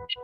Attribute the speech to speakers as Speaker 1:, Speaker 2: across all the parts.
Speaker 1: Good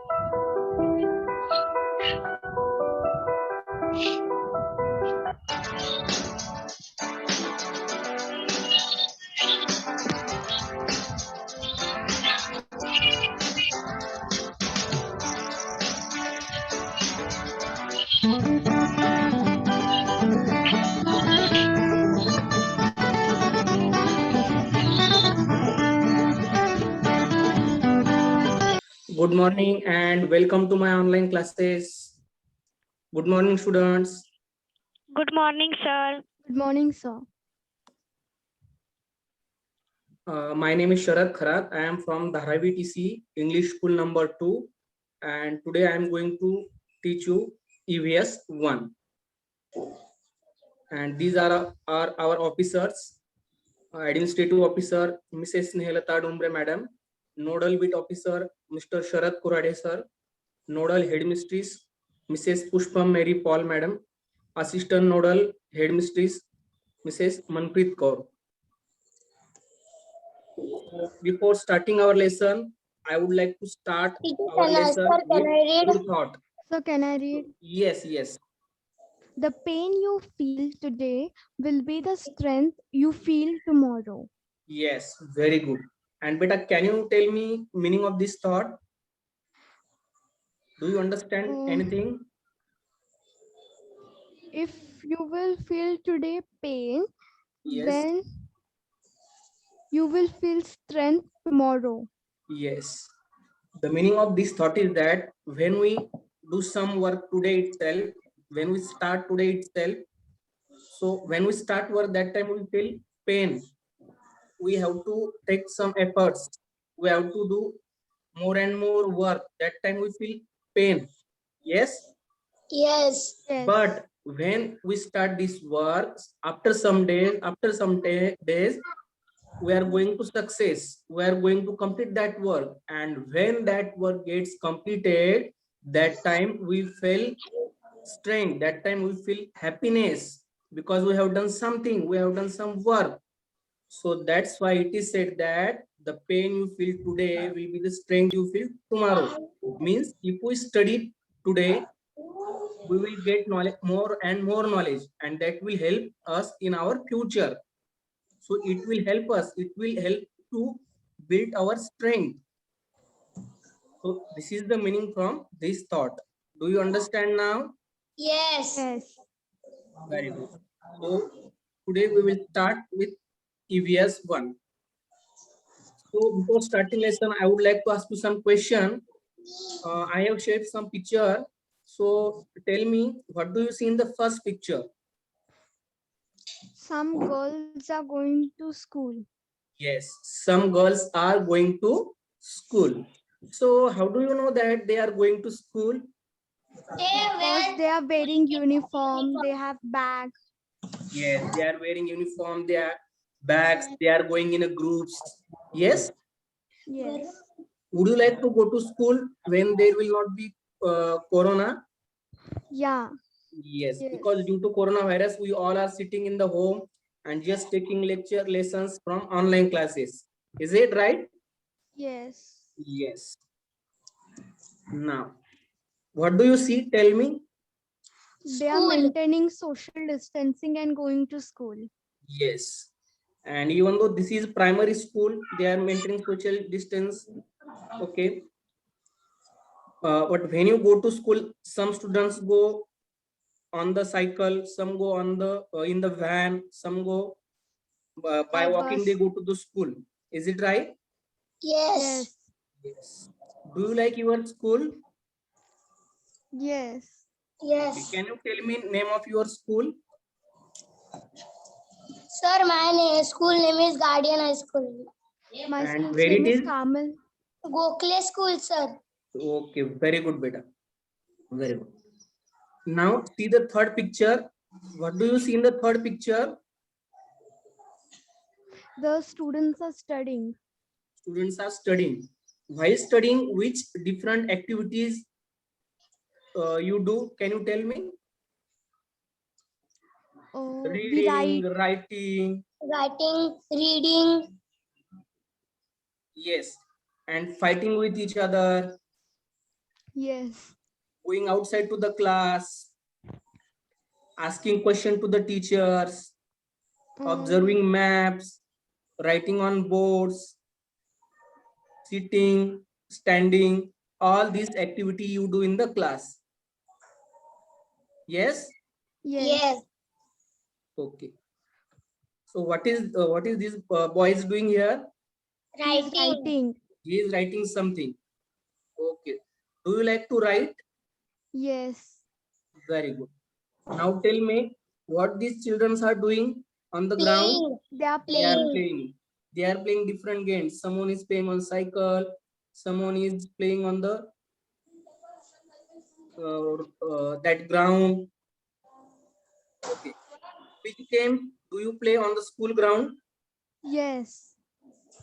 Speaker 1: morning and welcome to my online classes. Good morning, students.
Speaker 2: Good morning, sir.
Speaker 3: Good morning, sir.
Speaker 1: My name is Sharad Kharat. I am from Dharavi TC English School number 2, and today I am going to teach you EVS 1. And these are our officers: Administrative Officer Mrs. Snehalata Dumbre Madam, Nodal Bit Officer Mr. Sharad Kurade Sir, Nodal Headmistress Mrs. Pushpam Mary Paul Madam, Assistant Nodal Headmistress Mrs. Manpreet Kaur. Before starting our lesson, I would like to start our lesson with good thought.
Speaker 3: So can I read?
Speaker 1: Yes.
Speaker 3: The pain you feel today will be the strength you feel tomorrow.
Speaker 1: Yes, very good. And beta, can you tell me meaning of this thought? Do you understand anything?
Speaker 3: If you will feel today pain,
Speaker 1: Yes.
Speaker 3: then you will feel strength tomorrow.
Speaker 1: Yes. The meaning of this thought is that when we do some work today itself, when we start today itself, so when we start work, that time we feel pain. We have to take some efforts. We have to do more and more work. That time we feel pain. Yes?
Speaker 4: Yes.
Speaker 1: But when we start this work, after some days, we are going to success. We are going to complete that work. And when that work gets completed, that time we feel strength. That time we feel happiness because we have done something. We have done some work. So that's why it is said that the pain you feel today will be the strength you feel tomorrow. Means if we study today, we will get knowledge, more and more knowledge, and that will help us in our future. So it will help us. It will help to build our strength. So this is the meaning from this thought. Do you understand now?
Speaker 4: Yes.
Speaker 1: Very good. So today we will start with EVS 1. So before starting lesson, I would like to ask you some question. I have shared some picture. So tell me, what do you see in the first picture?
Speaker 3: Some girls are going to school.
Speaker 1: Yes, some girls are going to school. So how do you know that they are going to school?
Speaker 3: Because they are wearing uniform, they have bag.
Speaker 1: Yes, they are wearing uniform, they are bags, they are going in a groups. Yes?
Speaker 3: Yes.
Speaker 1: Would you like to go to school when there will not be corona?
Speaker 3: Yeah.
Speaker 1: Yes, because due to coronavirus, we all are sitting in the home and just taking lecture lessons from online classes. Is it right?
Speaker 3: Yes.
Speaker 1: Yes. Now, what do you see? Tell me.
Speaker 3: They are maintaining social distancing and going to school.
Speaker 1: Yes. And even though this is primary school, they are maintaining social distance. Okay. But when you go to school, some students go on the cycle, some go on the in the van, some go by walking. They go to the school. Is it right?
Speaker 4: Yes.
Speaker 1: Yes. Do you like your school?
Speaker 3: Yes.
Speaker 4: Yes.
Speaker 1: Okay. Can you tell me name of your school?
Speaker 4: Sir, my school name is Guardian High School.
Speaker 3: My
Speaker 1: And
Speaker 3: school's
Speaker 1: where
Speaker 3: name
Speaker 1: it
Speaker 3: is
Speaker 1: is?
Speaker 3: Carmel.
Speaker 4: Gokhale School, sir.
Speaker 1: Okay, very good, beta. Very good. Now see the third picture. What do you see in the third picture?
Speaker 3: The students are studying.
Speaker 1: Students are studying. While studying, which different activities you do? Can you tell me? Reading, writing.
Speaker 4: Writing, reading.
Speaker 1: Yes. And fighting with each other.
Speaker 3: Yes.
Speaker 1: Going outside to the class, asking question to the teachers, observing maps, writing on boards, sitting, standing, all these activity you do in the class. Yes?
Speaker 3: Yes.
Speaker 4: Yes.
Speaker 1: Okay. So what is this boy is doing here?
Speaker 3: He's
Speaker 4: Writing.
Speaker 3: writing.
Speaker 1: He is writing something. Okay. Do you like to write?
Speaker 3: Yes.
Speaker 1: Very good. Now tell me what these children are doing on the ground.
Speaker 4: Playing.
Speaker 3: They are
Speaker 1: They are
Speaker 3: playing.
Speaker 1: playing. They are playing different games. Someone is playing on cycle. Someone is playing on the that ground. Okay. Which game do you play on the school ground?
Speaker 3: Yes.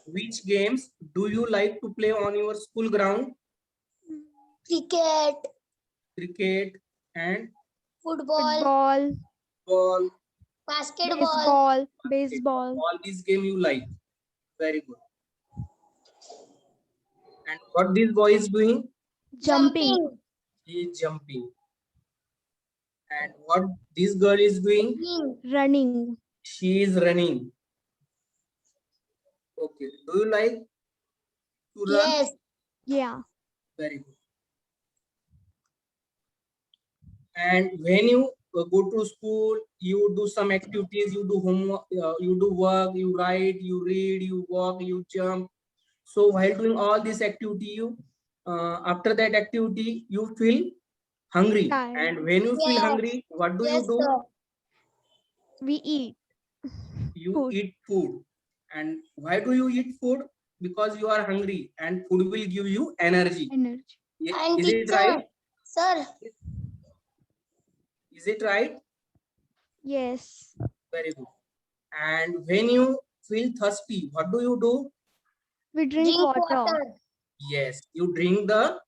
Speaker 1: Which games do you like to play on your school ground?
Speaker 4: Cricket.
Speaker 1: Cricket and
Speaker 4: Football.
Speaker 3: Football.
Speaker 1: ball.
Speaker 4: Basketball.
Speaker 3: Baseball.
Speaker 1: All these game you like. Very good. And what this boy is doing?
Speaker 3: Jumping.
Speaker 1: He is jumping. And what this girl is doing?
Speaker 3: Running.
Speaker 1: She is running. Okay. Do you like to run?
Speaker 4: Yes.
Speaker 3: Yeah.
Speaker 1: Very good. And when you go to school, you do some activities, you do homework, you do work, you write, you read, you walk, you jump. So while doing all this activity, you after that activity, you feel hungry.
Speaker 3: Tired.
Speaker 1: And when you feel
Speaker 4: Yes.
Speaker 1: hungry, what do you
Speaker 4: Yes,
Speaker 1: do?
Speaker 4: sir.
Speaker 3: We eat.
Speaker 1: You
Speaker 3: Food.
Speaker 1: eat food. And why do you eat food? Because you are hungry, and food will give you energy.
Speaker 3: Energy.
Speaker 4: And
Speaker 1: Is it
Speaker 4: teacher.
Speaker 1: right?
Speaker 4: Sir.
Speaker 1: Is it right?
Speaker 3: Yes.
Speaker 1: Very good. And when you feel thirsty, what do you do?
Speaker 3: We drink water.
Speaker 1: Yes, you drink the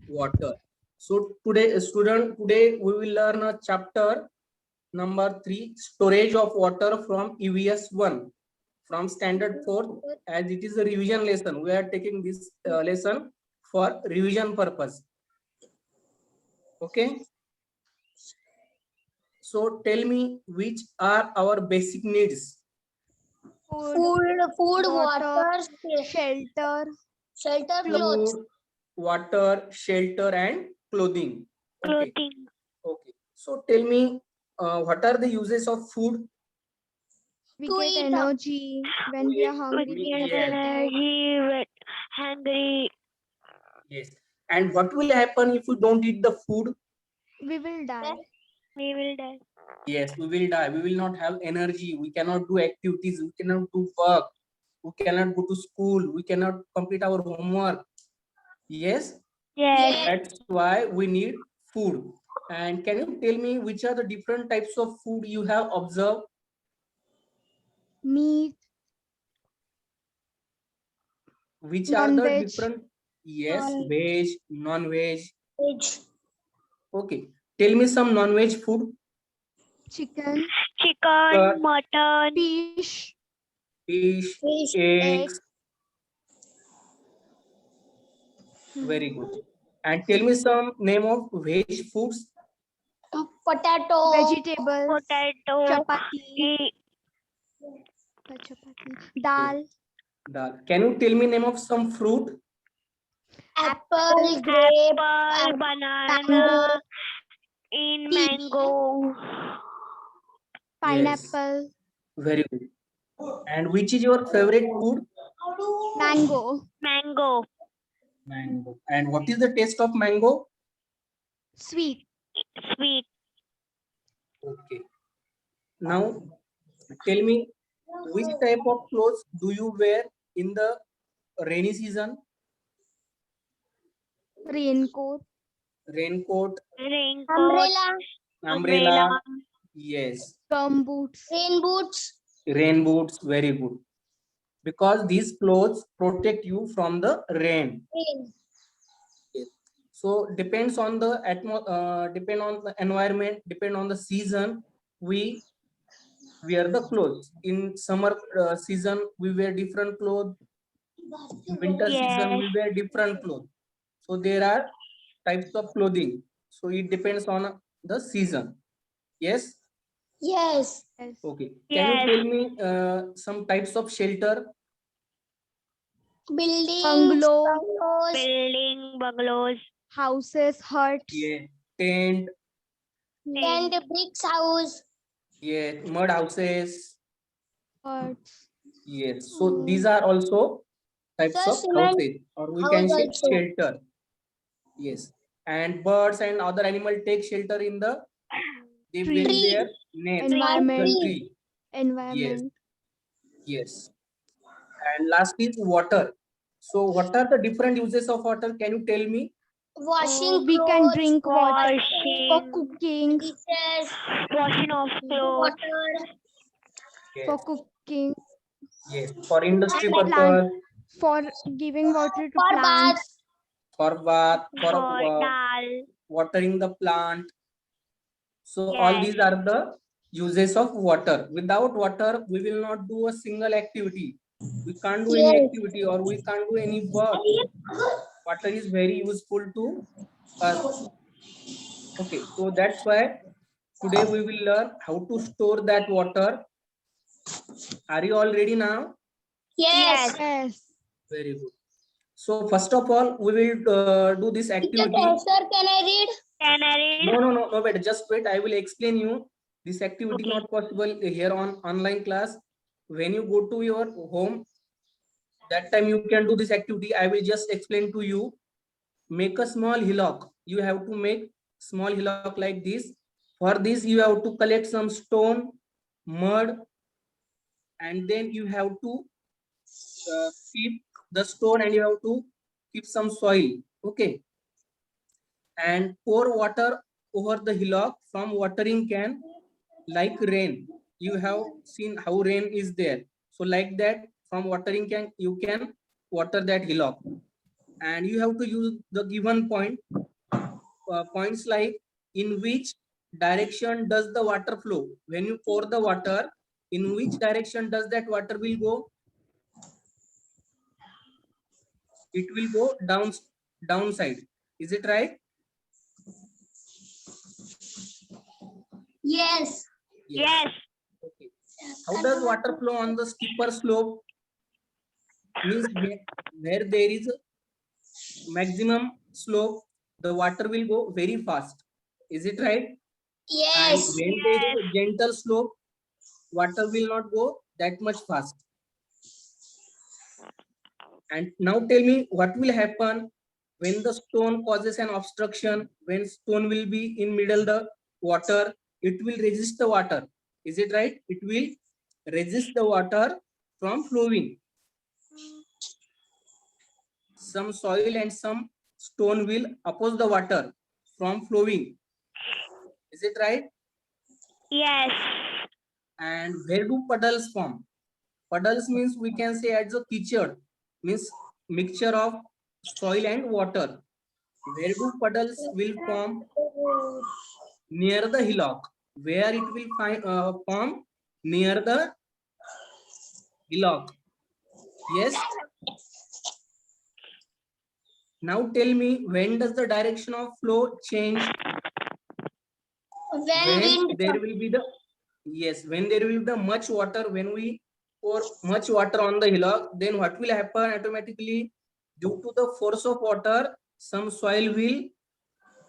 Speaker 1: water. So today, student, today we will learn a chapter number 3, storage of water from EVS 1 from standard 4, as it is a revision lesson. We are taking this lesson for revision purpose. Okay. So tell me, which are our basic needs?
Speaker 4: Food, water,
Speaker 3: Shelter.
Speaker 4: shelter, clothes.
Speaker 1: Food, water, shelter, and clothing. Okay.
Speaker 2: Clothing.
Speaker 1: Okay. So tell me, what are the uses of food?
Speaker 3: We
Speaker 4: To
Speaker 3: get
Speaker 4: eat.
Speaker 3: energy when we are hungry.
Speaker 2: We
Speaker 3: We
Speaker 2: get
Speaker 3: get
Speaker 2: energy, with hungry.
Speaker 1: Yes. And what will happen if we don't eat the food?
Speaker 3: We will die.
Speaker 2: We will die.
Speaker 1: Yes, we will die. We will not have energy. We cannot do activities. We cannot do work. We cannot go to school. We cannot complete our homework. Yes.
Speaker 2: Yes.
Speaker 1: That's why we need food. And can you tell me which are the different types of food you have observed?
Speaker 3: Meat.
Speaker 1: Which are the
Speaker 3: Non-veg.
Speaker 1: different? Yes,
Speaker 4: Non-
Speaker 1: veg, non-veg.
Speaker 4: Veg.
Speaker 1: Okay. Tell me some non-veg food.
Speaker 3: Chicken.
Speaker 2: Chicken, mutton,
Speaker 3: Fish.
Speaker 1: Fish,
Speaker 4: Fish,
Speaker 1: eggs. Very good. And tell me some name of veg foods.
Speaker 4: Potato.
Speaker 3: Vegetables.
Speaker 2: potato,
Speaker 3: Chapati.
Speaker 2: e-
Speaker 3: Chapati. Dal.
Speaker 1: Dal. Can you tell me name of some fruit?
Speaker 4: Apple, grape,
Speaker 2: apple, banana, in mango,
Speaker 3: Pineapple.
Speaker 1: Very good. And which is your favorite food?
Speaker 3: Mango.
Speaker 2: mango,
Speaker 1: Mango. And what is the taste of mango?
Speaker 3: Sweet.
Speaker 2: sweet.
Speaker 1: Okay. Now, tell me, which type of clothes do you wear in the rainy season?
Speaker 3: Raincoat.
Speaker 1: Raincoat,
Speaker 2: Raincoat,
Speaker 4: umbrella,
Speaker 1: umbrella. Yes.
Speaker 3: Gumboots.
Speaker 4: rain boots,
Speaker 1: Rain boots. Very good. Because these clothes protect you from the rain.
Speaker 4: rain.
Speaker 1: So depends on the depend on the environment, depend on the season, we wear the clothes. In summer season, we wear different clothes. In winter season,
Speaker 2: yes,
Speaker 1: we wear different clothes. So there are types of clothing. So it depends on the season. Yes.
Speaker 4: Yes.
Speaker 3: Yes.
Speaker 1: Okay. Can
Speaker 2: Yes.
Speaker 1: you tell me some types of shelter?
Speaker 4: Buildings,
Speaker 3: Bungalow,
Speaker 4: bungalows,
Speaker 2: Building, bungalows,
Speaker 3: houses, huts,
Speaker 1: Yeah. Tent.
Speaker 4: and bricks house.
Speaker 1: Yeah. Mud houses.
Speaker 3: huts.
Speaker 1: Yes. So these are also types
Speaker 4: Sir,
Speaker 1: of
Speaker 4: cement
Speaker 1: houses, or we can
Speaker 4: house
Speaker 1: say
Speaker 4: also.
Speaker 1: shelter. Yes. And birds and other animal take shelter in the, they build
Speaker 3: Tree.
Speaker 1: their nest in the
Speaker 3: Environment.
Speaker 1: tree. Yes.
Speaker 3: Environment.
Speaker 1: Yes. And last is water. So what are the different uses of water? Can you tell me?
Speaker 4: Washing
Speaker 3: We can
Speaker 4: clothes,
Speaker 3: drink water for
Speaker 2: washing,
Speaker 3: cooking,
Speaker 4: dishes,
Speaker 2: washing of clothes,
Speaker 4: water,
Speaker 3: for
Speaker 1: Yes.
Speaker 3: cooking,
Speaker 1: Yes. For industry
Speaker 3: for plant,
Speaker 1: purpose,
Speaker 3: for giving water to
Speaker 4: for
Speaker 3: plants.
Speaker 4: bath.
Speaker 1: for bath, for
Speaker 2: for dal.
Speaker 1: watering the plant. So all
Speaker 2: Yes.
Speaker 1: these are the uses of water. Without water, we will not do a single activity. We can't do any
Speaker 4: Yes.
Speaker 1: activity, or we can't do any work. Water is very useful to us. Okay, so that's why today we will learn how to store that water. Are you all ready now?
Speaker 4: Yes.
Speaker 3: Yes.
Speaker 1: Very good. So first of all, we will do this
Speaker 4: Teacher,
Speaker 1: activity.
Speaker 4: sir, can I read?
Speaker 2: Can I read?
Speaker 1: No, wait, just wait. I will explain you. This activity
Speaker 2: Okay.
Speaker 1: not possible here on online class. When you go to your home, that time you can do this activity. I will just explain to you. Make a small hillock. You have to make small hillock like this. For this, you have to collect some stone, mud, and then you have to keep the stone, and you have to keep some soil. Okay, and pour water over the hillock from watering can, like rain. You have seen how rain is there. So like that, from watering can, you can water that hillock. And you have to use the given points like, in which direction does the water flow? When you pour the water, in which direction does that water will go? It will go downside. Is it right?
Speaker 4: Yes.
Speaker 2: Yes.
Speaker 1: Okay. How does water flow on the steeper slope? Means where there is maximum slope, the water will go very fast. Is it right? And
Speaker 4: Yes.
Speaker 1: when there is a gentle slope, water will not go that much fast. And now tell me, what will happen when the stone causes an obstruction? When stone will be in middle the water, it will resist the water. Is it right? It will resist the water from flowing. Some soil and some stone will oppose the water from flowing. Is it right?
Speaker 2: Yes.
Speaker 1: And where do puddles form? Puddles means we can say as a kitchen, means mixture of soil and water. Where do puddles will form? Near the hillock. Where it will form? Near the hillock. Yes. Now tell me, when does the direction of flow change?
Speaker 4: When
Speaker 1: When
Speaker 4: wind
Speaker 1: there
Speaker 4: comes.
Speaker 1: will be the, yes, when there will be the much water, when we pour much water on the hillock, then what will happen automatically? Due to the force of water, some soil will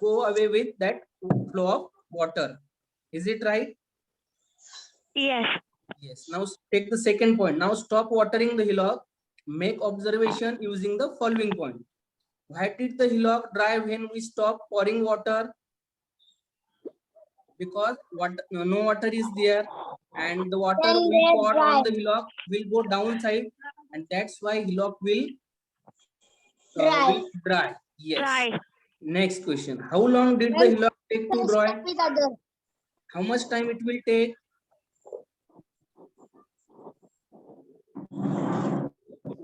Speaker 1: go away with that flow of water. Is it right?
Speaker 2: Yes.
Speaker 1: Yes. Now take the second point. Now stop watering the hillock. Make observation using the following point. Why did the hillock dry when we stop pouring water? Because what, no water is there, and the water
Speaker 4: Then
Speaker 1: we
Speaker 4: they
Speaker 1: pour
Speaker 4: dry.
Speaker 1: on the hillock will go downside, and that's why hillock
Speaker 4: Dry.
Speaker 1: will dry. Yes.
Speaker 2: Right.
Speaker 1: Next question. How long did the
Speaker 4: Then
Speaker 1: hillock take to dry?
Speaker 4: stop with other.
Speaker 1: How much time it will take?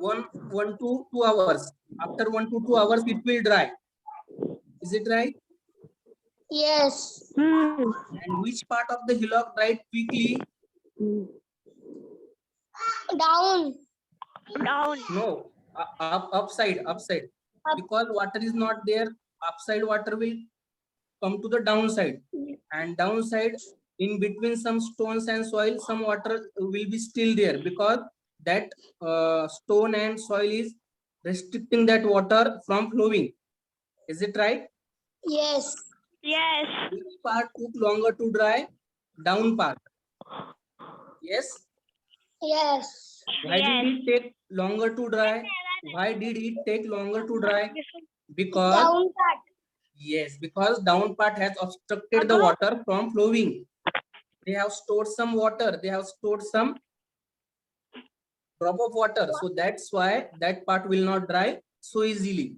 Speaker 1: 1 to 2 hours. After 1 to 2 hours, it will dry. Is it right?
Speaker 4: Yes.
Speaker 1: And which part of the hillock dried quickly?
Speaker 4: Down.
Speaker 2: Down.
Speaker 1: No, upside.
Speaker 4: Up.
Speaker 1: Because water is not there upside water will come to the downside, and downside in between some stones and soil, some water will be still there because that stone and soil is restricting that water from flowing. Is it right?
Speaker 4: Yes.
Speaker 2: Yes.
Speaker 1: Which part took longer to dry? Down part. Yes.
Speaker 4: Yes.
Speaker 1: Why did
Speaker 2: Yes.
Speaker 1: it take longer to dry? Why did it take longer to dry? Because
Speaker 4: Down part.
Speaker 1: yes, because down part has obstructed the water from flowing. They have stored some water. They have stored some drop of water. So that's why that part will not dry so easily.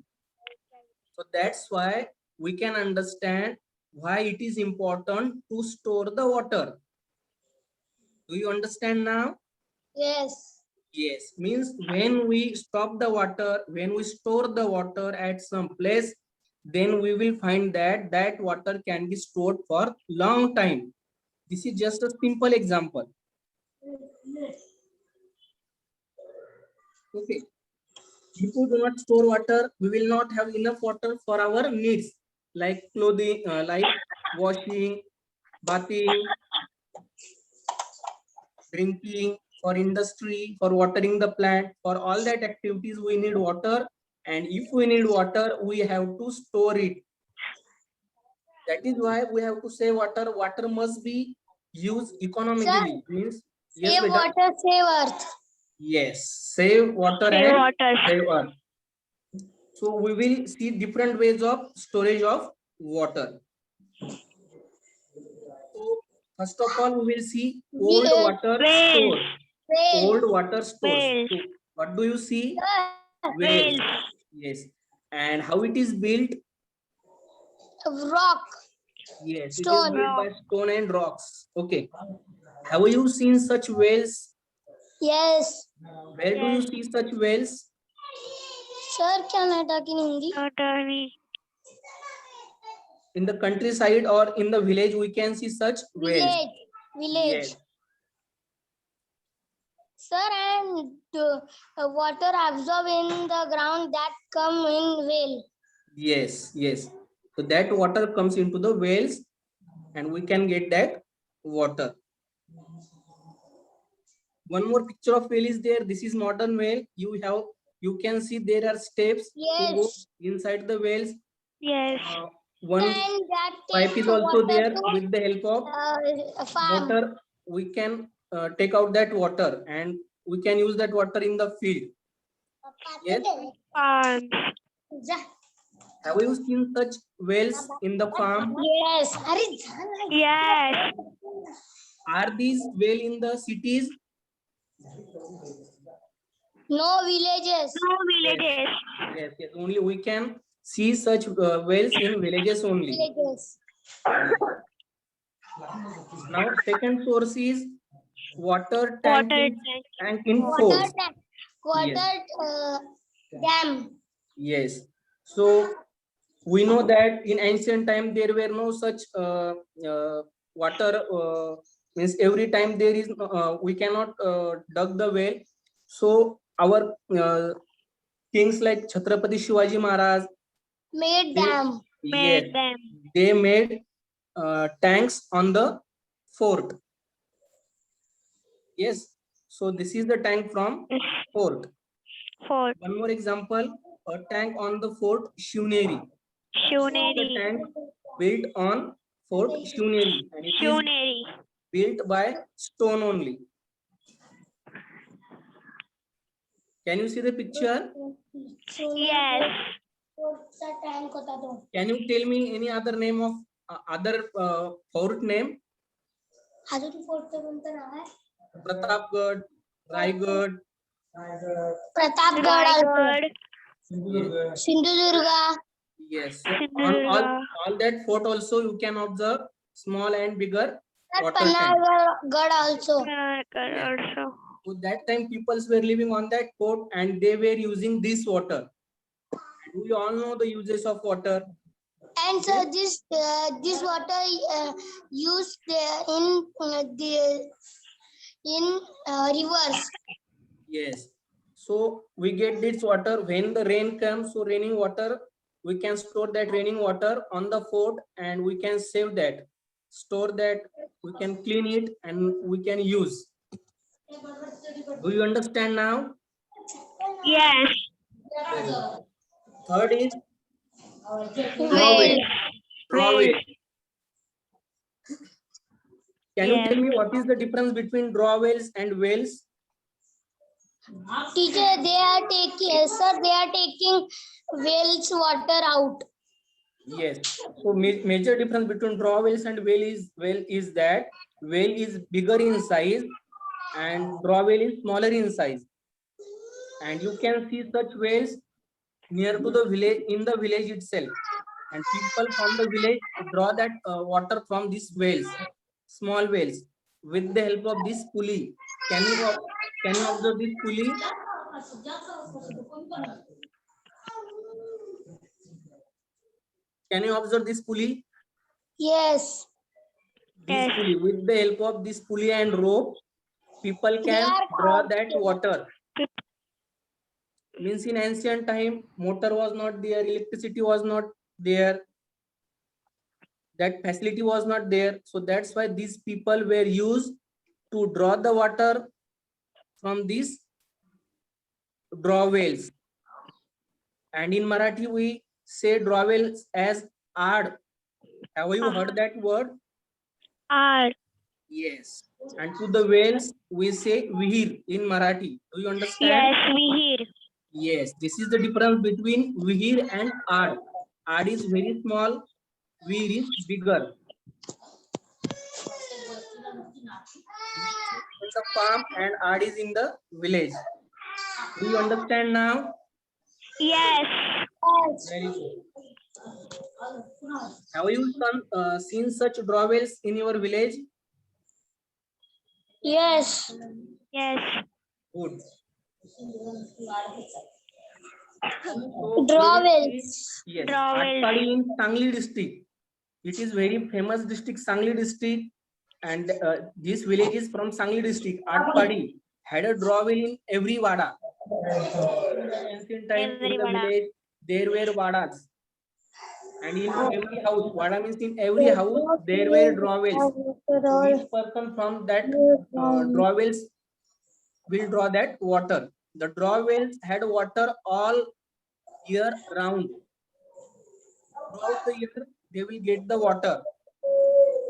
Speaker 1: So that's why we can understand why it is important to store the water. Do you understand now?
Speaker 4: Yes.
Speaker 1: Yes, means when we stop the water, when we store the water at some place, then we will find that that water can be stored for long time. This is just a simple example. Okay. If we do not store water, we will not have enough water for our needs, like clothing, like washing, bathing, drinking, for industry, for watering the plant. For all that activities, we need water. And if we need water, we have to store it. That is why we have to save water. Water must be used economically. Means, yes,
Speaker 4: Save
Speaker 1: beta.
Speaker 4: water, save earth.
Speaker 1: Yes, save water
Speaker 2: Save
Speaker 1: and
Speaker 2: water.
Speaker 1: save earth. So we will see different ways of storage of water. So first of all, we will see old water
Speaker 2: Whales.
Speaker 1: stores.
Speaker 4: Whale.
Speaker 1: Old water stores.
Speaker 2: Whales.
Speaker 1: So what do you see?
Speaker 4: Sir,
Speaker 1: Whales.
Speaker 2: Whales.
Speaker 1: Yes. And how it is built?
Speaker 4: rock.
Speaker 1: Yes, it is
Speaker 4: Stone.
Speaker 1: built by stone and rocks. Okay. Have you seen such whales?
Speaker 4: Yes.
Speaker 1: Where do you
Speaker 2: Yes.
Speaker 1: see such whales?
Speaker 4: Sir, क्या नाटक in Hindi?
Speaker 2: Totally.
Speaker 1: In the countryside or in the village, we can see such whales.
Speaker 4: Village. Village.
Speaker 1: Yes.
Speaker 4: Sir, and water absorb in the ground that come in whale.
Speaker 1: Yes, yes. So that water comes into the whales and we can get that water. One more picture of whale is there. This is modern whale. You can see there are steps to go
Speaker 4: Yes.
Speaker 1: inside the whales.
Speaker 2: Yes.
Speaker 1: One
Speaker 4: And that
Speaker 1: pipe
Speaker 4: takes
Speaker 1: is also
Speaker 4: water
Speaker 1: there.
Speaker 4: to
Speaker 1: With the help of
Speaker 4: farm.
Speaker 1: water, we can take out that water and we can use that water in the field. Yes.
Speaker 2: Farms.
Speaker 1: Have you seen such whales in the farm?
Speaker 4: Yes.
Speaker 2: Yes.
Speaker 1: Are these whale in the cities?
Speaker 4: No villages.
Speaker 2: No villages.
Speaker 1: Yes, yes. Only we can see such whales in villages only.
Speaker 4: Villages.
Speaker 1: Now, second source is water tank
Speaker 2: Water
Speaker 1: in,
Speaker 2: tank.
Speaker 1: tank in
Speaker 4: Water
Speaker 1: forts.
Speaker 4: tank. Water dam.
Speaker 1: Yes. So we know that in ancient time there were no such water. Means every time there is we cannot dug the well. So our kings like Chhatrapati Shivaji Maharaj,
Speaker 4: Made
Speaker 1: they,
Speaker 4: dam.
Speaker 1: yes,
Speaker 2: Made them.
Speaker 1: they made tanks on the fort. Yes. So this is the tank from fort.
Speaker 2: Fort.
Speaker 1: One more example, a tank on the fort Shivneri. The
Speaker 2: Shuneri.
Speaker 1: tank built on Fort Shivneri, and it is
Speaker 2: Shuneri.
Speaker 1: built by stone only. Can you see the picture?
Speaker 2: Yes.
Speaker 1: Can you tell me any other name of other fort name? Pratapgarh, Raigad.
Speaker 4: Pratapgarh also.
Speaker 2: Raigad.
Speaker 4: Sindhudurga.
Speaker 1: Yes. So on
Speaker 2: Sindhudurga.
Speaker 1: all that fort also you can observe small and bigger water tank.
Speaker 4: Panagarh also.
Speaker 2: Raigad also.
Speaker 1: So that time peoples were living on that fort and they were using this water. We all know the uses of water.
Speaker 4: And so this water used in rivers.
Speaker 1: Yes. So we get this water when the rain comes. So raining water we can store that raining water on the fort and we can save that, store that, we can clean it and we can use. Do you understand now?
Speaker 2: Yes.
Speaker 1: Very good. Third is
Speaker 4: Well,
Speaker 1: drawwell. Drawwell. Can you
Speaker 2: Yes.
Speaker 1: tell me what is the difference between drawwells and wells?
Speaker 4: teacher, they are taking, sir, they are taking wells water out.
Speaker 1: Yes. So major difference between drawwells and well is that well is bigger in size and drawwell is smaller in size. And you can see such wells near to the village, in the village itself. And people from the village draw that water from these wells, small wells, with the help of this pulley. Can you observe this pulley? Can you observe this pulley?
Speaker 4: Yes,
Speaker 1: This
Speaker 2: Yes.
Speaker 1: pulley, with the help of this pulley and rope, people can draw that water. Means in ancient time, motor was not there, electricity was not there, that facility was not there. So that's why these people were used to draw the water from these draw wells. And in Marathi, we say draw wells as aad. Have you heard that word?
Speaker 2: R.
Speaker 1: Yes. And to the wells, we say vihir in Marathi. Do you understand?
Speaker 2: Yes, we hear.
Speaker 1: Yes. This is the difference between vihir and aad. Aad is very small, vihir is bigger. In the farm and aad is in the village. Do you understand now?
Speaker 2: Yes.
Speaker 1: Very good. Have you seen such drawbells in your village?
Speaker 4: yes,
Speaker 2: Yes.
Speaker 1: Good.
Speaker 4: drawbells.
Speaker 1: Yes.
Speaker 2: Drawbells.
Speaker 1: Atpadi in Sangli district. It is very famous district, Sangli district, and this village is from Sangli district. Atpadi had a drawbell in every wada. In the ancient time, in
Speaker 2: Every
Speaker 1: the
Speaker 2: vada.
Speaker 1: village, there were wadas. And in every house, vada means in every house, there were drawbells. So each person from that drawbells will draw that water. The drawbells had water all year round. Throughout the year, they will get the water.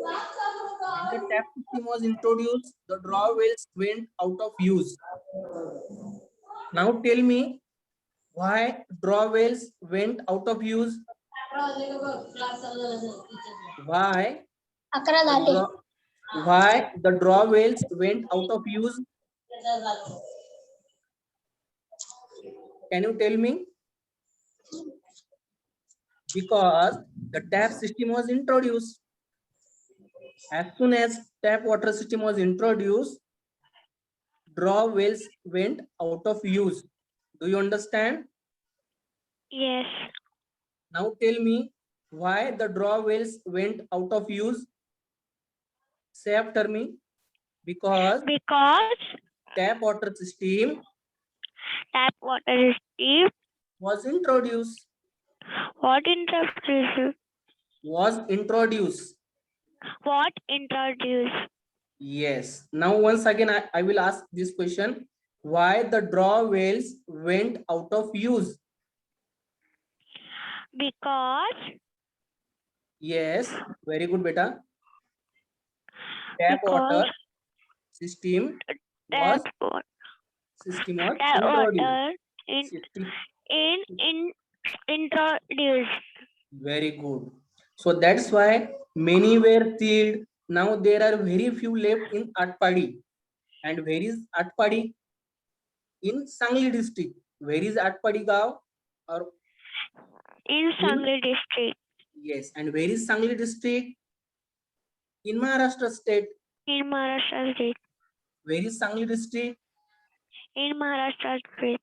Speaker 1: When the tap system was introduced, the drawbells went out of use. Now tell me why drawbells went out of use? Why?
Speaker 4: अकरा
Speaker 1: The
Speaker 4: झाले.
Speaker 1: why the drawbells went out of use? Can you tell me? Because the tap system was introduced. As soon as tap water system was introduced, draw wells went out of use. Do you understand?
Speaker 2: Yes.
Speaker 1: Now tell me why the draw wells went out of use. Say after me. Because
Speaker 2: Because
Speaker 1: tap water system
Speaker 2: tap water is deep.
Speaker 1: was introduced.
Speaker 2: What introduce?
Speaker 1: Was introduced.
Speaker 2: What introduce?
Speaker 1: Yes. Now once again I will ask this question. Why the draw wells went out of use?
Speaker 2: Because
Speaker 1: Yes. Very good, beta. Tap water system was
Speaker 2: tap water
Speaker 1: introduced.
Speaker 2: in introduced.
Speaker 1: Very good. So that's why many were sealed. Now there are very few left in Atpadi. And where is Atpadi? In Sangli district. Where is Atpadi Gaon? Or
Speaker 2: In Sangli district.
Speaker 1: yes. And where is Sangli district? In Maharashtra state.
Speaker 2: In Maharashtra state.
Speaker 1: Where is Sangli district?
Speaker 2: In Maharashtra state.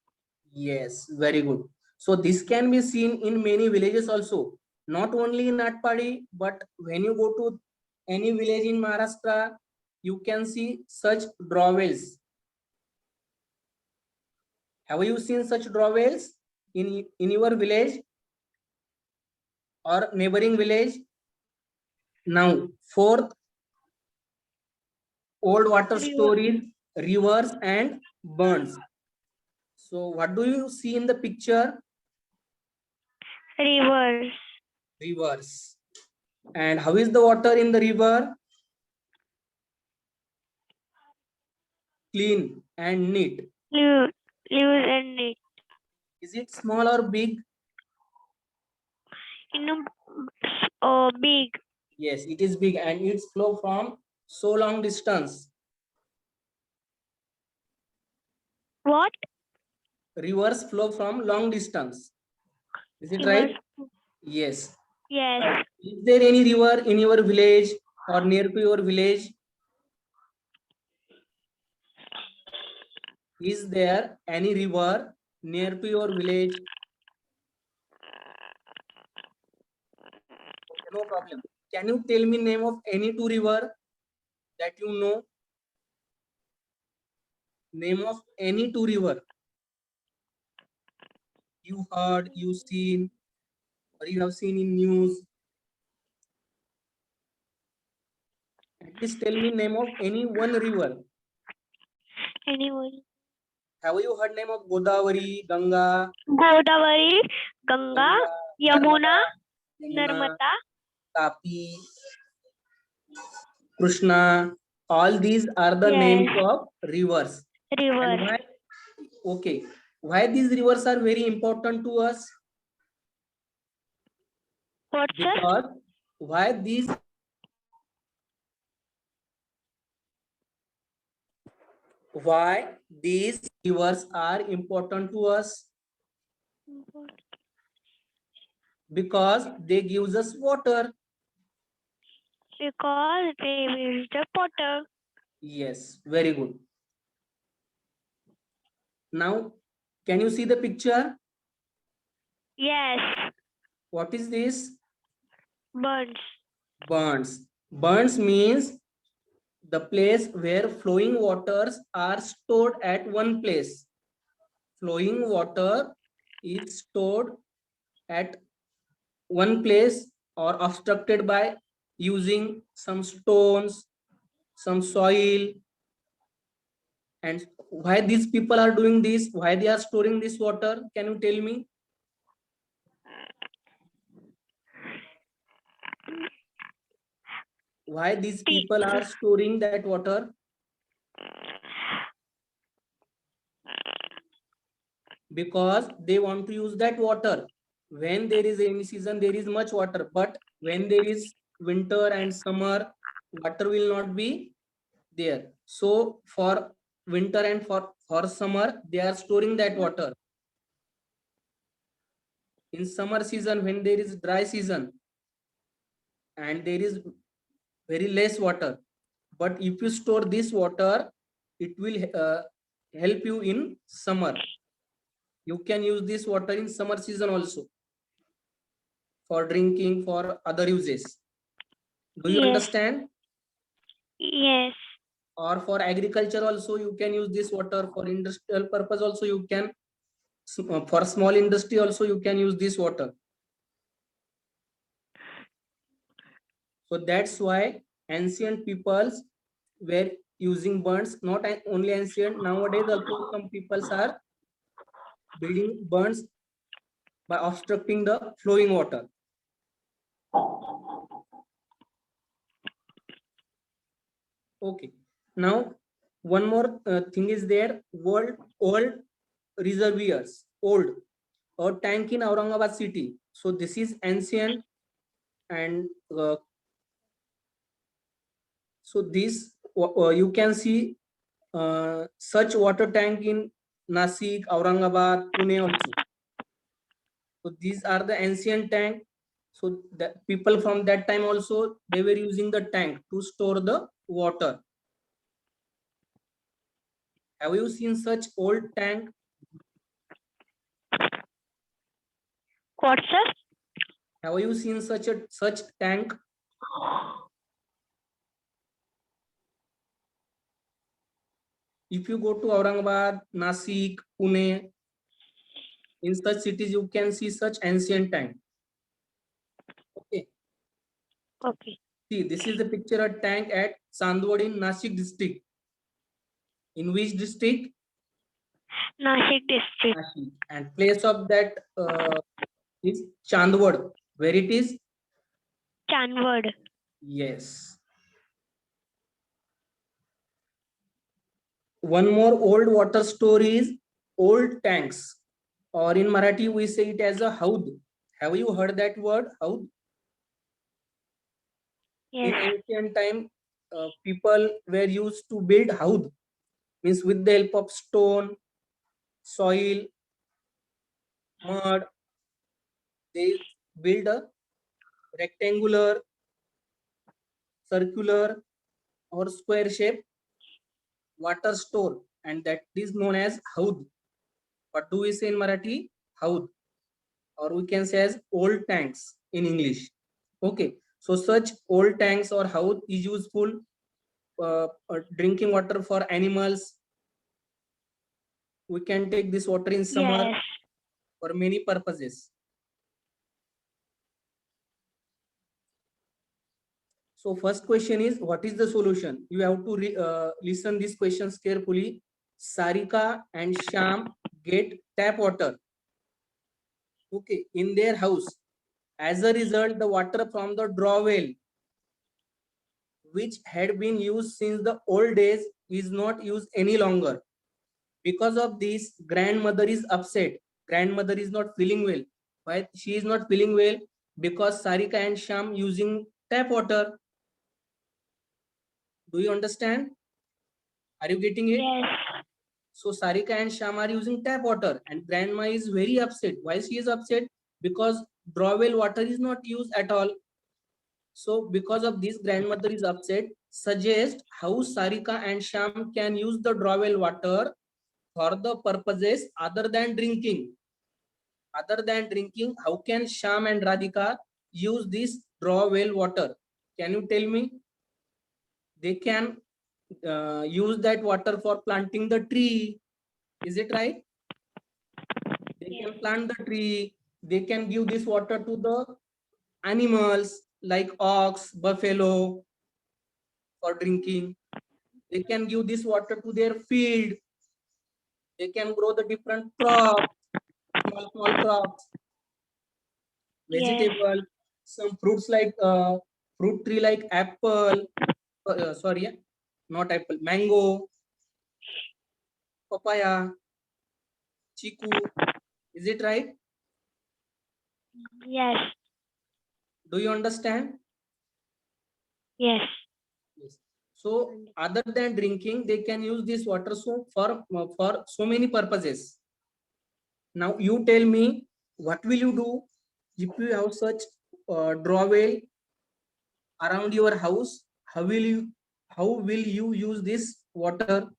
Speaker 1: Yes, very good. So this can be seen in many villages also. Not only in Atpadi, but when you go to any village in Maharashtra, you can see such drawbells. Have you seen such drawbells in your village? or neighboring village. Now, fourth, old water
Speaker 2: River.
Speaker 1: stories, rivers and burns. So what do you see in the picture?
Speaker 2: Rivers.
Speaker 1: Rivers. And how is the water in the river? Clean and neat.
Speaker 2: Leaves and it.
Speaker 1: Is it small or big?
Speaker 2: Big.
Speaker 1: Yes, it is big and it's flow from so long distance.
Speaker 2: What?
Speaker 1: Rivers flow from long distance. Is it
Speaker 2: Rivers.
Speaker 1: right? Yes.
Speaker 2: Yes.
Speaker 1: Is there any river in your village or near to your village? Is there any river near to your village? Okay, no problem. Can you tell me name of any two river that you know? Name of any two river you heard, you seen, or you have seen in news. At least tell me name of any one river.
Speaker 2: Anyone?
Speaker 1: Have you heard name of Godavari, Ganga,
Speaker 2: Godavari, Ganga, Yamuna, Narmada.
Speaker 1: Tapi, Krishna? All these are the names
Speaker 2: Yes.
Speaker 1: of rivers. And
Speaker 2: River.
Speaker 1: why? Okay, why these rivers are very important to us?
Speaker 2: What, sir?
Speaker 1: Because why these rivers are important to us? Because they gives us water.
Speaker 2: Because they use the water.
Speaker 1: Yes, very good. Now, can you see the picture?
Speaker 2: Yes.
Speaker 1: What is this?
Speaker 2: Burns.
Speaker 1: Burns. Burns means the place where flowing waters are stored at one place. Flowing water is stored at one place or obstructed by using some stones, some soil. And why these people are doing this? Why they are storing this water? Can you tell me? Why these people are storing that water? Because they want to use that water. When there is rainy season, there is much water, but when there is winter and summer, water will not be there. So for winter and for summer, they are storing that water. In summer season, when there is dry season and there is very less water, but if you store this water, it will help you in summer. You can use this water in summer season also for drinking, for other uses. Do you
Speaker 2: Yes.
Speaker 1: understand?
Speaker 2: Yes.
Speaker 1: Or for agriculture also you can use this water. For industrial purpose also you can, for small industry also you can use this water. So that's why ancient peoples were using burns. Not only ancient, nowadays also some peoples are building burns by obstructing the flowing water. Okay, now one more thing is there. Old reservoirs, old, a tank in Aurangabad city. So this is ancient, and so this you can see such water tank in Nasik, Aurangabad, Pune also. So these are the ancient tank. So the people from that time also, they were using the tank to store the water. Have you seen such old tank?
Speaker 2: What, sir?
Speaker 1: Have you seen such tank? If you go to Aurangabad, Nasik, Pune, in such cities you can see such ancient tank. Okay.
Speaker 2: Okay.
Speaker 1: See, this is the picture of tank at Sandwad in Nashik district. In which district?
Speaker 2: Nashik district.
Speaker 1: Nashik. And place of that is Chandwad. Where it is?
Speaker 2: Chanwad.
Speaker 1: Yes. One more old water store is old tanks, or in Marathi we say it as a haud. Have you heard that word, haud? In
Speaker 2: Yes.
Speaker 1: ancient time, people were used to build haud, means with the help of stone, soil, mud. They build a rectangular, circular, or square shape water store, and that is known as haud. What do we say in Marathi? Haud, or we can say as old tanks in English. Okay, so such old tanks or haud is useful drinking water for animals. We can take this water in summer
Speaker 2: Yes.
Speaker 1: for many purposes. So first question is, what is the solution? You have to listen these questions carefully. Sarika and Sham get tap water, okay, in their house. As a result, the water from the draw well, which had been used since the old days, is not used any longer. Because of this, grandmother is upset. Grandmother is not feeling well. Why she is not feeling well? Because Sarika and Sham using tap water. Do you understand? Are you getting it?
Speaker 2: Yes.
Speaker 1: So Sarika and Sham are using tap water, and grandma is very upset. Why she is upset? Because drawell water is not used at all. So because of this, grandmother is upset. Suggest how Sarika and Sham can use the drawell water for the purposes other than drinking. Other than drinking, how can Sham and Radhika use this draw well water? Can you tell me? They can use that water for planting the tree. Is it right? They
Speaker 2: Yes.
Speaker 1: can plant the tree. They can give this water to the animals like ox, buffalo for drinking. They can give this water to their field. They can grow the different crops, small crops,
Speaker 2: Yes.
Speaker 1: vegetable, some fruits like fruit tree like apple, sorry, not apple, mango, papaya, chiku. Is it right?
Speaker 2: Yes.
Speaker 1: Do you understand?
Speaker 2: Yes.
Speaker 1: Yes. So other than drinking, they can use this water so for so many purposes. Now you tell me, what will you do if you have such draw well around your house? How will you use this water?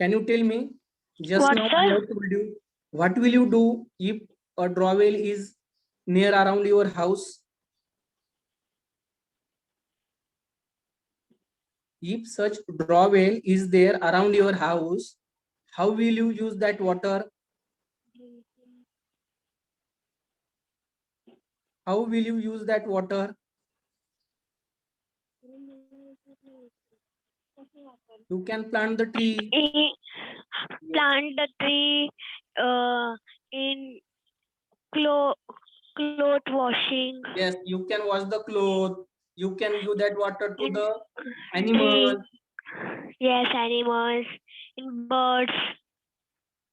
Speaker 1: Can you tell me? Just
Speaker 2: What,
Speaker 1: now I
Speaker 2: sir?
Speaker 1: have told you. What will you do if a drawell is near around your house? If such drawell is there around your house, how will you use that water? How will you use that water? You can plant the tree.
Speaker 2: Eh,
Speaker 1: Yes,
Speaker 2: Plant the tree in clo cloth washing.
Speaker 1: yes, you can wash the clothes. You can give that water to
Speaker 2: In
Speaker 1: the
Speaker 2: tree.
Speaker 1: animal.
Speaker 2: Yes, animals. In birds.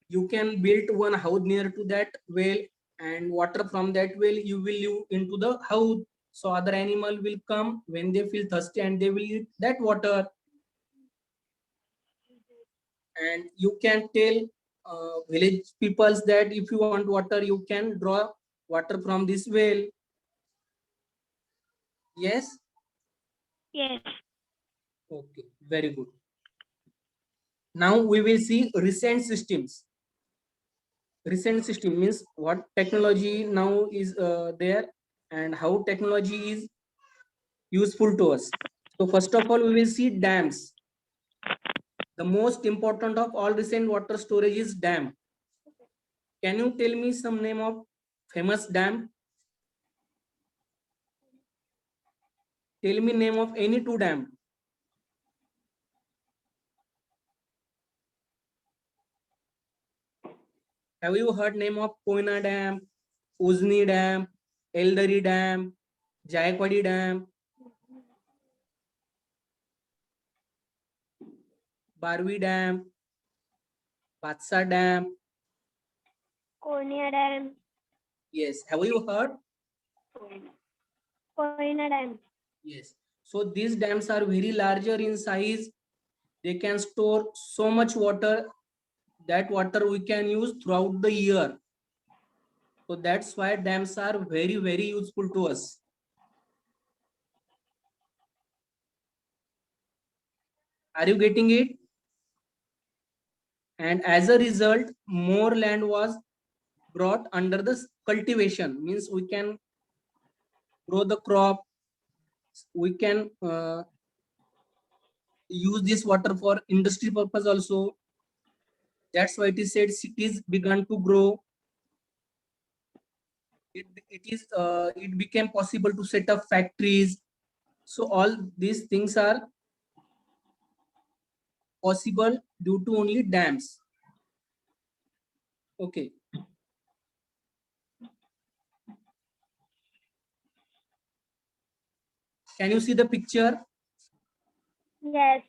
Speaker 1: You can build one house near to that well, and water from that well you will use into the house, so other animal will come when they feel thirsty and they will use that water. And you can tell village peoples that if you want water you can draw water from this well. Yes.
Speaker 2: Yes.
Speaker 1: Okay, very good. Now we will see recent systems. Recent system means what technology now is there, and how technology is useful to us. So first of all, we will see dams. The most important of all recent water storage is dam. Can you tell me some name of famous dam? Tell me name of any two dam. Have you heard name of Koyna Dam, Uzni Dam, Eldari Dam, Jayakwadi Dam, Barwi Dam, Patsa Dam?
Speaker 2: Konya Dam.
Speaker 1: Yes. Have you heard?
Speaker 2: Koina Dam.
Speaker 1: Yes. So these dams are very larger in size. They can store so much water. That water we can use throughout the year. So that's why dams are very, very useful to us. Are you getting it? And as a result, more land was brought under the cultivation. Means we can grow the crop. We can use this water for industry purpose also. That's why it is said cities began to grow. It became possible to set up factories. So all these things are possible due to only dams. Okay. Can you see the picture?
Speaker 2: Yes.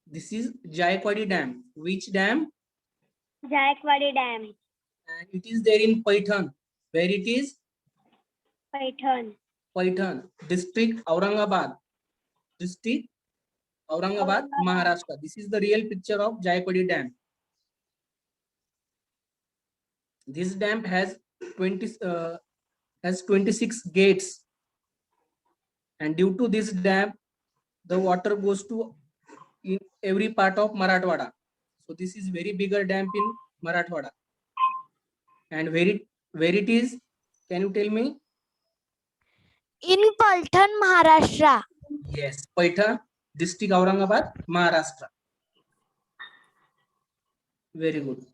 Speaker 1: This is Jayakwadi Dam. Which dam?
Speaker 2: Jayakwadi Dam.
Speaker 1: And it is there in Paitan. Where it is?
Speaker 2: Python.
Speaker 1: Paitan, district Aurangabad. District Aurangabad, Maharashtra. This is the real picture of Jayakwadi Dam. This dam has 26 gates, and due to this dam, the water goes to in every part of Marathwada. So this is very bigger dam in Marathwada. And where it is? Can you tell me?
Speaker 5: In Paltan, Maharashtra.
Speaker 1: Yes, Paitan, district Aurangabad, Maharashtra. Very good.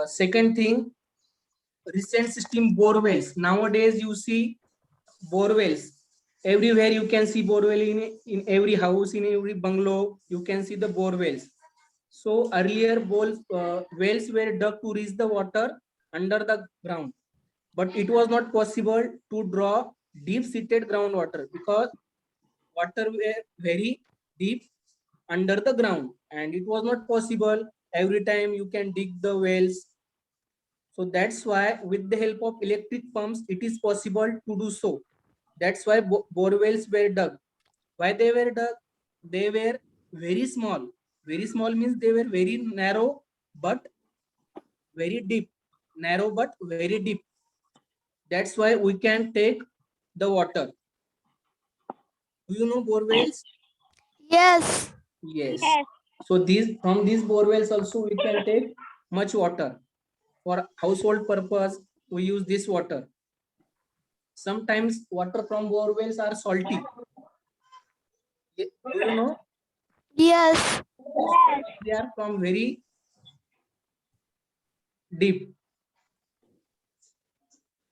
Speaker 1: Second thing, recent system borewells. Nowadays you see borewells everywhere. You can see borewell in every house, in every bungalow. You can see the borewells. So earlier wells were dug to reach the water under the ground, but it was not possible to draw deep-seated groundwater because water were very deep under the ground, and it was not possible every time you can dig the wells. So that's why with the help of electric pumps, it is possible to do so. That's why borewells were dug. Why they were dug? They were very small. Very small means they were very narrow but very deep. Narrow but very deep. That's why we can take the water. Do you know borewells?
Speaker 5: Yes.
Speaker 1: Yes.
Speaker 2: Yes.
Speaker 1: So from these borewells also we can take much water. For household purpose, we use this water. Sometimes water from borewells are salty. Do you know?
Speaker 5: Yes.
Speaker 1: They are from very deep.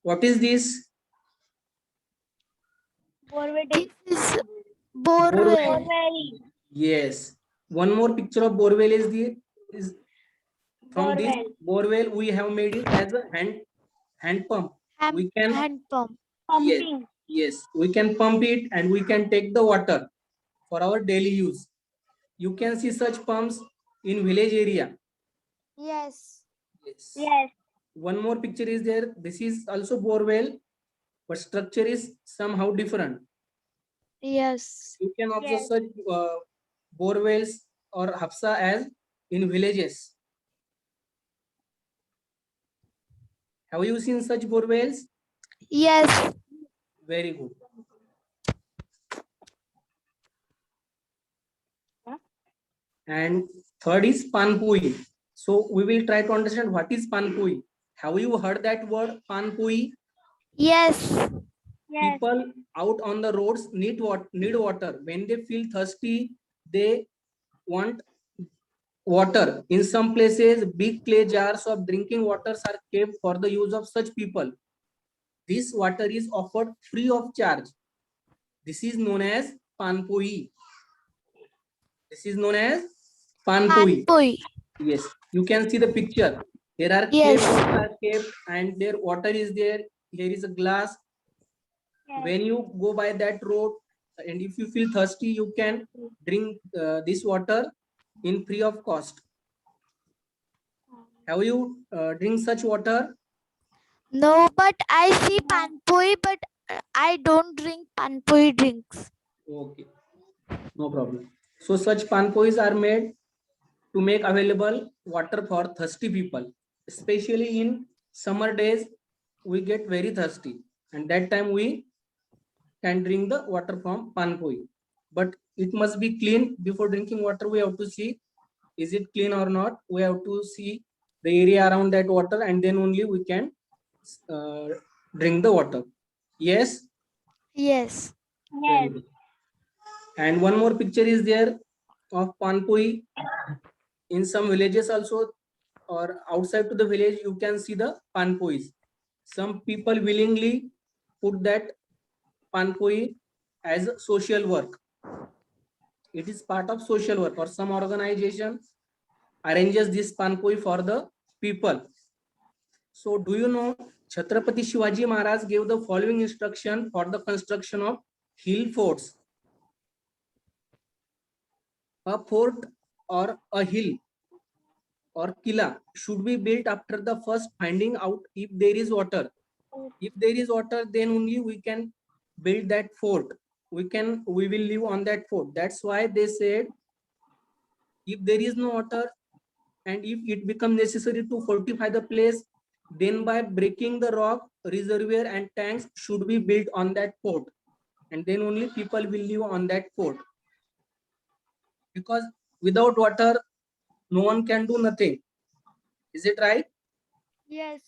Speaker 1: What is this?
Speaker 5: This is borewell.
Speaker 1: Yes. One more picture of borewell is from this borewell we have made it as a hand pump. We can
Speaker 5: Hand pump.
Speaker 1: yes,
Speaker 2: Pumping.
Speaker 1: yes, we can pump it and we can take the water for our daily use. You can see such pumps in village area.
Speaker 5: Yes.
Speaker 1: Yes.
Speaker 2: Yes.
Speaker 1: One more picture is there. This is also borewell, but structure is somehow different.
Speaker 5: Yes.
Speaker 1: You can observe
Speaker 2: Yes.
Speaker 1: such borewells or hapsa as in villages. Have you seen such borewells?
Speaker 5: Yes.
Speaker 1: Very good. And third is panpui. So we will try to understand what is panpui. Have you heard that word panpui?
Speaker 5: Yes.
Speaker 2: Yes.
Speaker 1: People out on the roads need water. When they feel thirsty, they want water. In some places, big clay jars of drinking waters are kept for the use of such people. This water is offered free of charge. This is known as panpoi. This is known as panpoi.
Speaker 5: Panpui.
Speaker 1: Yes, you can see the picture. There are
Speaker 5: Yes.
Speaker 1: caves are kept and their water is there. Here is a glass.
Speaker 2: Yes.
Speaker 1: When you go by that road and if you feel thirsty, you can drink this water in free of cost. Have you drink such water?
Speaker 5: No, but I see Panpui, but I don't drink Panpui drinks.
Speaker 1: Okay, no problem. So such panpois are made to make available water for thirsty people. Especially in summer days, we get very thirsty, and that time we can drink the water from panpoi. But it must be clean. Before drinking water, we have to see is it clean or not. We have to see the area around that water, and then only we can uh, drink the water. Yes.
Speaker 5: Yes.
Speaker 1: Very
Speaker 2: Yes.
Speaker 1: good. And one more picture is there of panpoi. In some villages also or outside to the village, you can see the panpois. Some people willingly put that panpoi as social work. It is part of social work, or some organization arranges this panpoi for the people. So do you know Chhatrapati Shivaji Maharaj gave the following instruction for the construction of hill forts? A fort or a hill or killa should be built after the first finding out if there is water. If there is water, then only we can build that fort. We will live on that fort. That's why they said if there is no water and if it becomes necessary to fortify the place, then by breaking the rock, reservoir and tanks should be built on that fort, and then only people will live on that fort. Because without water, no one can do nothing. Is it right?
Speaker 5: Yes.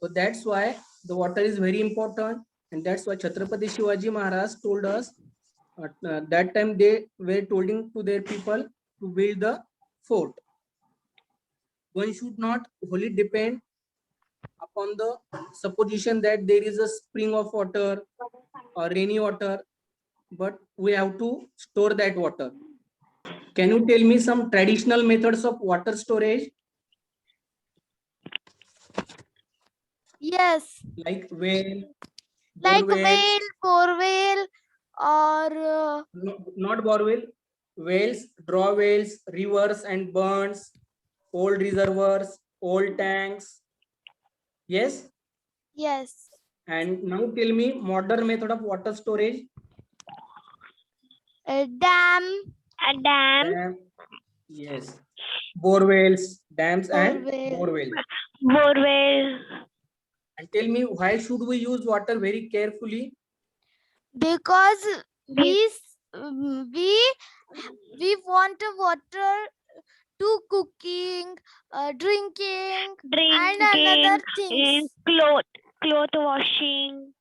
Speaker 1: So that's why the water is very important, and that's why Chhatrapati Shivaji Maharaj told us that time they were told to their people to build the fort. One should not wholly depend upon the supposition that there is a spring of water or rainy water, but we have to store that water. Can you tell me some traditional methods of water storage,
Speaker 5: Yes.
Speaker 1: like well,
Speaker 5: Like
Speaker 1: borewells,
Speaker 5: whale, borewell, or
Speaker 1: not borewell, wells, draw wells, rivers and burns, old reservoirs, old tanks? Yes.
Speaker 5: yes.
Speaker 1: And now tell me modern method of water storage.
Speaker 5: A dam,
Speaker 2: A dam.
Speaker 1: Dam. Yes. Borewells, dams and
Speaker 5: borewell.
Speaker 1: borewells.
Speaker 2: Borewell.
Speaker 1: And tell me why should we use water very carefully?
Speaker 5: Because
Speaker 2: Be-
Speaker 5: we want water to cooking, drinking, and another
Speaker 2: Drinking,
Speaker 5: things.
Speaker 2: cloth washing.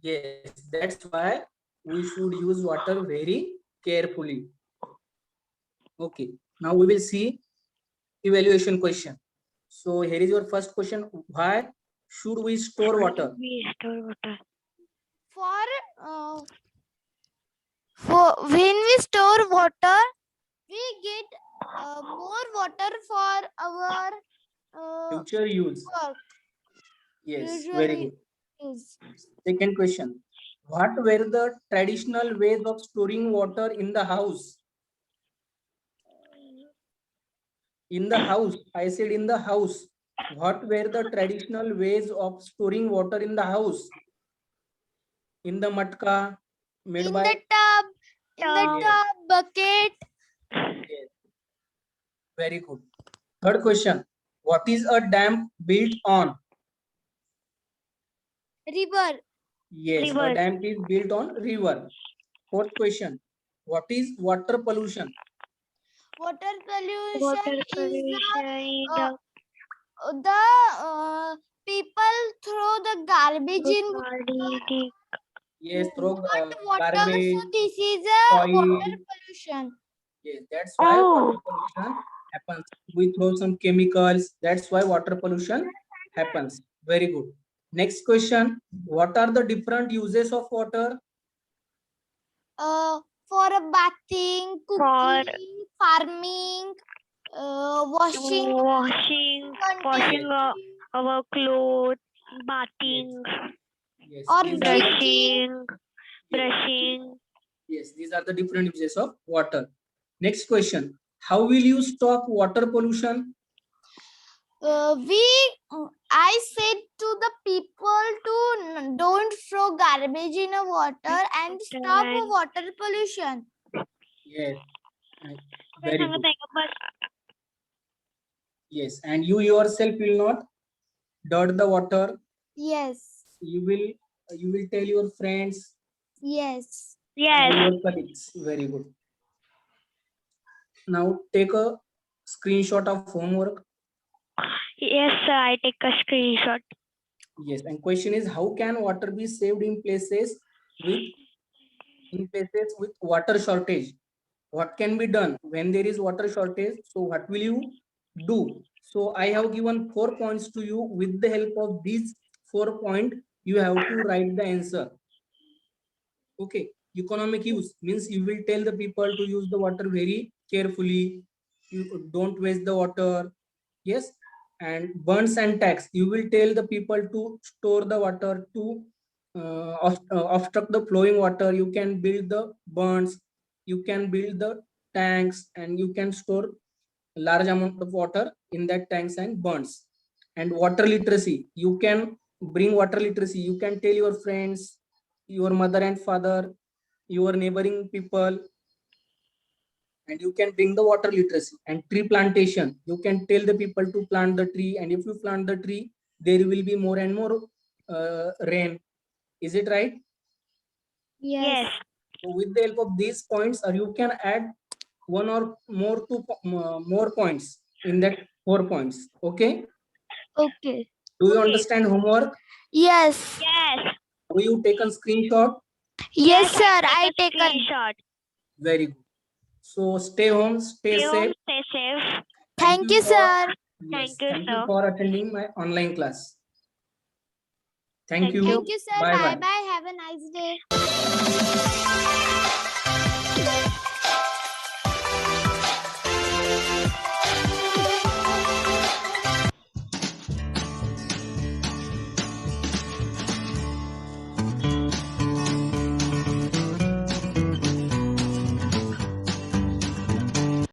Speaker 1: Yes, that's why we should use water very carefully. Okay, now we will see evaluation question. So here is your first question. Why should we store water?
Speaker 2: We store water.
Speaker 5: For when we store water, we get more water for our
Speaker 1: Future use.
Speaker 5: work.
Speaker 1: Yes, very
Speaker 5: Usually
Speaker 1: good.
Speaker 5: use.
Speaker 1: Second question. What were the traditional ways of storing water in the house? In the house, I said in the house. What were the traditional ways of storing water in the house? In the matka, made
Speaker 5: In
Speaker 1: by
Speaker 5: the tub, bucket.
Speaker 1: Yes. Very good. Third question. What is a dam built on?
Speaker 5: River.
Speaker 1: Yes, a
Speaker 2: River.
Speaker 1: dam is built on river. Fourth question. What is water pollution?
Speaker 5: Water pollution
Speaker 2: Water
Speaker 5: is
Speaker 2: pollution.
Speaker 5: the people throw the garbage in
Speaker 1: Yes, throw
Speaker 5: not water.
Speaker 1: garbage,
Speaker 5: So this is a
Speaker 1: soil.
Speaker 5: water pollution.
Speaker 1: Yes, that's why
Speaker 2: Oh.
Speaker 1: water pollution happens. We throw some chemicals. That's why water pollution happens. Very good. Next question. What are the different uses of water?
Speaker 5: For a bathing,
Speaker 2: For
Speaker 5: cooking, farming, washing,
Speaker 2: washing,
Speaker 5: content,
Speaker 2: our clothes, bathing,
Speaker 1: Yes,
Speaker 5: or
Speaker 1: these are the,
Speaker 2: brushing,
Speaker 1: yes,
Speaker 2: brushing.
Speaker 1: yes, these are the different uses of water. Next question. How will you stop water pollution?
Speaker 5: I said to the people to don't throw garbage in the water and stop
Speaker 2: And-
Speaker 5: water pollution.
Speaker 1: Yes, very good.
Speaker 2: but
Speaker 1: Yes, and you yourself will not dirt the water.
Speaker 5: Yes,
Speaker 1: You will tell your friends
Speaker 5: yes.
Speaker 1: and
Speaker 2: yes,
Speaker 1: your colleagues. Very good. Now take a screenshot of homework.
Speaker 2: yes, sir. I take a screenshot.
Speaker 1: Yes, and question is how can water be saved in places with water shortage? What can be done when there is water shortage? So what will you do? So I have given 4 points to you. With the help of these 4 points, you have to write the answer. Okay, economic use means you will tell the people to use the water very carefully. You don't waste the water. Yes, and burns and tax. You will tell the people to store the water to obstruct the flowing water. You can build the burns. You can build the tanks, and you can store large amount of water in that tanks and burns. And water literacy. You can bring water literacy. You can tell your friends, your mother and father, your neighboring people, and you can bring the water literacy. And tree plantation, you can tell the people to plant the tree, and if you plant the tree, there will be more and more rain. Is it right?
Speaker 2: Yes,
Speaker 1: So with the help of these points, or you can add one or more more points in that 4 points. Okay,
Speaker 5: Okay.
Speaker 1: do you
Speaker 2: Okay.
Speaker 1: understand homework?
Speaker 5: Yes.
Speaker 2: yes,
Speaker 1: Do you take a screenshot?
Speaker 5: Yes, sir.
Speaker 2: I
Speaker 5: I
Speaker 2: take a
Speaker 5: taken.
Speaker 2: screenshot.
Speaker 1: Very good. So stay home, stay
Speaker 2: Stay home,
Speaker 1: safe.
Speaker 2: stay safe.
Speaker 5: Thank you,
Speaker 1: for
Speaker 5: sir.
Speaker 1: yes,
Speaker 2: Thank you,
Speaker 1: thank you
Speaker 2: sir.
Speaker 1: for attending my online class. Thank
Speaker 2: Thank
Speaker 1: you.
Speaker 2: you.
Speaker 5: Thank you, sir.
Speaker 1: Bye
Speaker 5: Bye
Speaker 1: bye.
Speaker 5: bye. Have a nice day.